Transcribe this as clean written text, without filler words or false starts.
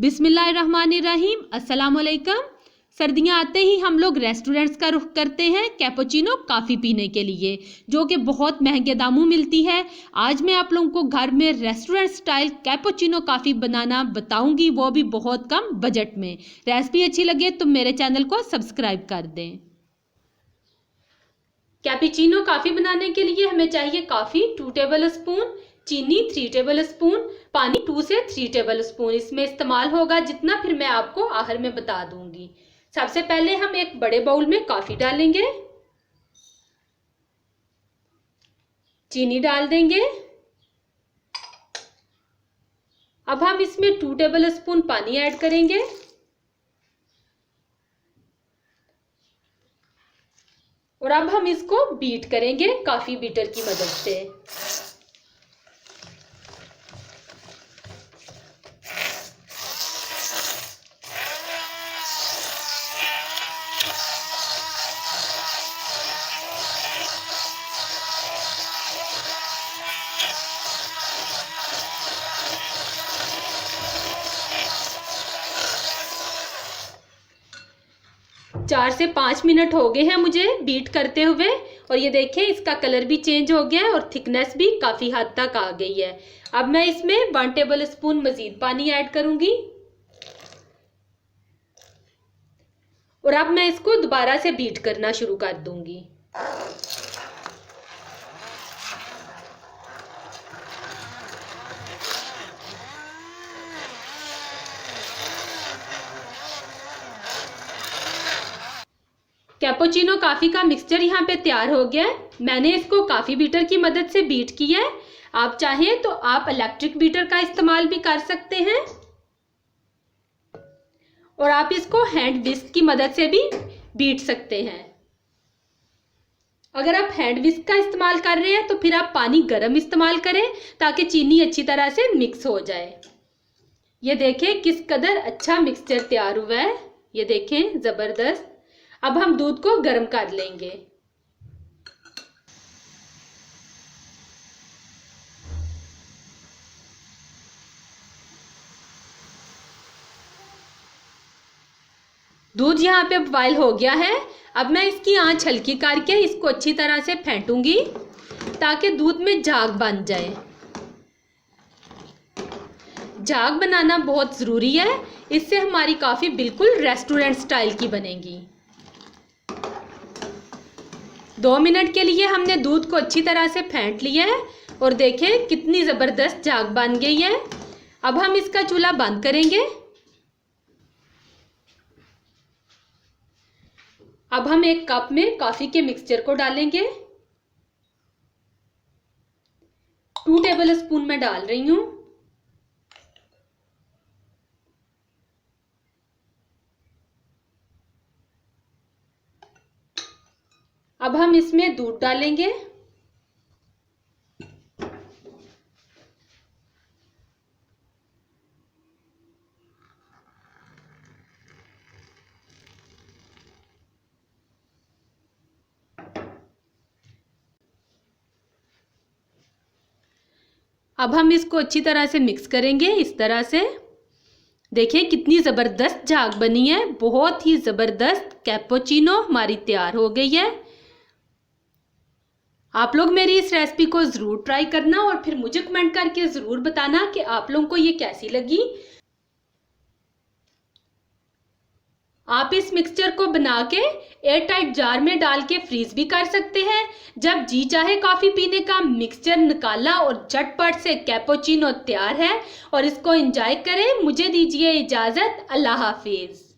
बिस्मिल्लाहिर्रहमानिर्रहीम। अस्सलाम वालेकुम। सर्दियाँ आते ही हम लोग रेस्टोरेंट्स का रुख करते हैं कैपुचिनो कॉफ़ी पीने के लिए, जो कि बहुत महंगे दामों मिलती है। आज मैं आप लोगों को घर में रेस्टोरेंट स्टाइल कैपुचिनो कॉफ़ी बनाना बताऊंगी, वो भी बहुत कम बजट में। रेसिपी अच्छी लगे तो मेरे चैनल को सब्सक्राइब कर दें। कैपुचिनो कॉफ़ी बनाने के लिए हमें चाहिए कॉफ़ी 2 टेबल स्पून, चीनी 3 टेबल स्पून, पानी 2 से 3 टेबल स्पून इसमें इस्तेमाल होगा, जितना फिर मैं आपको आखिर में बता दूंगी। सबसे पहले हम एक बड़े बाउल में कॉफ़ी डालेंगे, चीनी डाल देंगे। अब हम इसमें 2 टेबल स्पून पानी ऐड करेंगे और अब हम इसको बीट करेंगे कॉफ़ी बीटर की मदद से। 4 से 5 मिनट हो गए हैं मुझे बीट करते हुए, और ये देखें इसका कलर भी चेंज हो गया है और थिकनेस भी काफ़ी हद तक आ गई है। अब मैं इसमें 1 टेबल स्पून मजीद पानी ऐड करूंगी और अब मैं इसको दोबारा से बीट करना शुरू कर दूंगी। कैपुचिनो कॉफ़ी का मिक्सचर यहाँ पे तैयार हो गया है। मैंने इसको कॉफ़ी बीटर की मदद से बीट किया है। आप चाहें तो आप इलेक्ट्रिक बीटर का इस्तेमाल भी कर सकते हैं और आप इसको हैंड विस्क की मदद से भी बीट सकते हैं। अगर आप हैंड विस्क का इस्तेमाल कर रहे हैं तो फिर आप पानी गर्म इस्तेमाल करें ताकि चीनी अच्छी तरह से मिक्स हो जाए। ये देखें किस कदर अच्छा मिक्सचर तैयार हुआ है, ये देखें ज़बरदस्त। अब हम दूध को गर्म कर लेंगे। दूध यहाँ पे बॉयल हो गया है। अब मैं इसकी आंच हल्की करके इसको अच्छी तरह से फेंटूंगी ताकि दूध में झाग बन जाए। झाग बनाना बहुत ज़रूरी है, इससे हमारी कॉफ़ी बिल्कुल रेस्टोरेंट स्टाइल की बनेगी। 2 मिनट के लिए हमने दूध को अच्छी तरह से फेंट लिया है और देखें कितनी ज़बरदस्त झाग बन गई है। अब हम इसका चूल्हा बंद करेंगे। अब हम एक कप में कॉफ़ी के मिक्सचर को डालेंगे। 2 टेबल स्पून मैं डाल रही हूँ। अब हम इसमें दूध डालेंगे। अब हम इसको अच्छी तरह से मिक्स करेंगे इस तरह से। देखिए कितनी ज़बरदस्त झाग बनी है, बहुत ही ज़बरदस्त कैपुचिनो हमारी तैयार हो गई है। आप लोग मेरी इस रेसिपी को ज़रूर ट्राई करना और फिर मुझे कमेंट करके ज़रूर बताना कि आप लोगों को ये कैसी लगी। आप इस मिक्सचर को बना के एयर टाइट जार में डाल के फ्रीज भी कर सकते हैं। जब जी चाहे कॉफ़ी पीने का मिक्सचर निकाला और झटपट से कैपुचिनो तैयार है और इसको एंजॉय करें। मुझे दीजिए इजाज़त। अल्लाह हाफिज़।